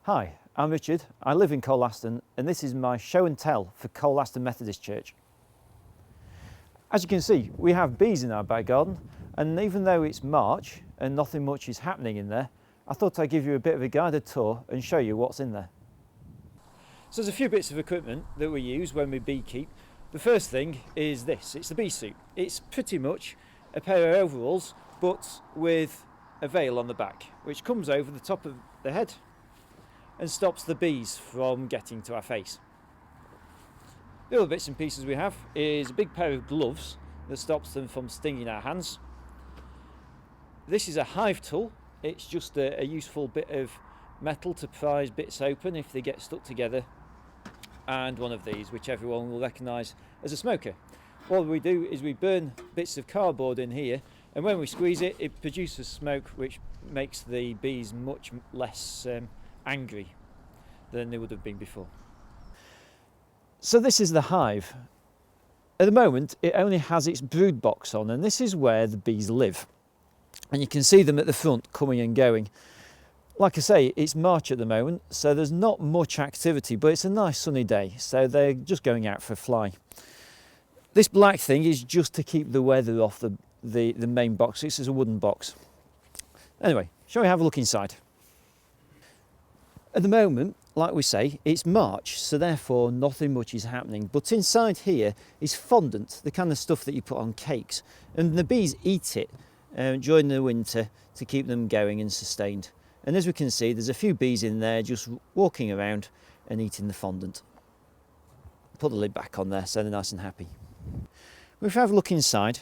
Hi, I'm Richard. I live in Colaston and this is my show and tell for Colaston Methodist Church. As you can see, we have bees in our back garden, and even though it's March and nothing much is happening in there, I thought I'd give you a bit of a guided tour and show you what's in there. So there's a few bits of equipment that we use when we beekeep. The first thing is this, it's the bee suit. It's pretty much a pair of overalls but with a veil on the back which comes over the top of the head and stops the bees from getting to our face. The other bits and pieces we have is a big pair of gloves that stops them from stinging our hands. This is a hive tool. It's just a useful bit of metal to prise bits open if they get stuck together, and one of these which everyone will recognise as a smoker. What we do is we burn bits of cardboard in here, and when we squeeze it, it produces smoke which makes the bees much less angry than they would have been before. So this is the hive. At the moment it only has its brood box on, and this is where the bees live, and you can see them at the front coming and going. Like I say, it's March at the moment, so there's not much activity, but it's a nice sunny day, so they're just going out for a fly. This black thing is just to keep the weather off the main box. This is a wooden box. Anyway, shall we have a look inside? At the moment, like we say, it's March, so therefore nothing much is happening. But inside here is fondant, the kind of stuff that you put on cakes. And the bees eat it during the winter to keep them going and sustained. And as we can see, there's a few bees in there just walking around and eating the fondant. Put the lid back on there so they're nice and happy. If we have a look inside,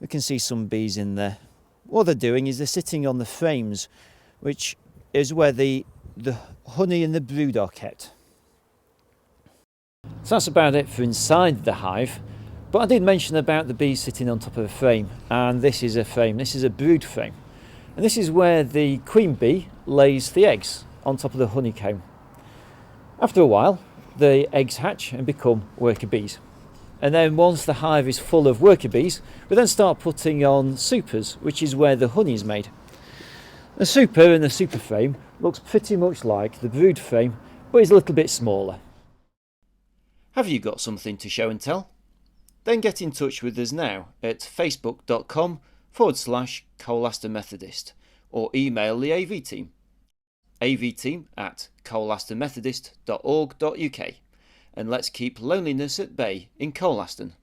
we can see some bees in there. What they're doing is they're sitting on the frames, which is where the honey and the brood are kept. So that's about it for inside the hive, but I did mention about the bees sitting on top of a frame, and this is a frame, this is a brood frame, and this is where the queen bee lays the eggs on top of the honeycomb. After a while the eggs hatch and become worker bees, and then once the hive is full of worker bees, we then start putting on supers, which is where the honey is made. The super and the super frame looks pretty much like the brood frame, but is a little bit smaller. Have you got something to show and tell? Then get in touch with us now at facebook.com/Colaston Methodist, or email the AV team, avteam@colastonmethodist.org.uk, and let's keep loneliness at bay in Colaston.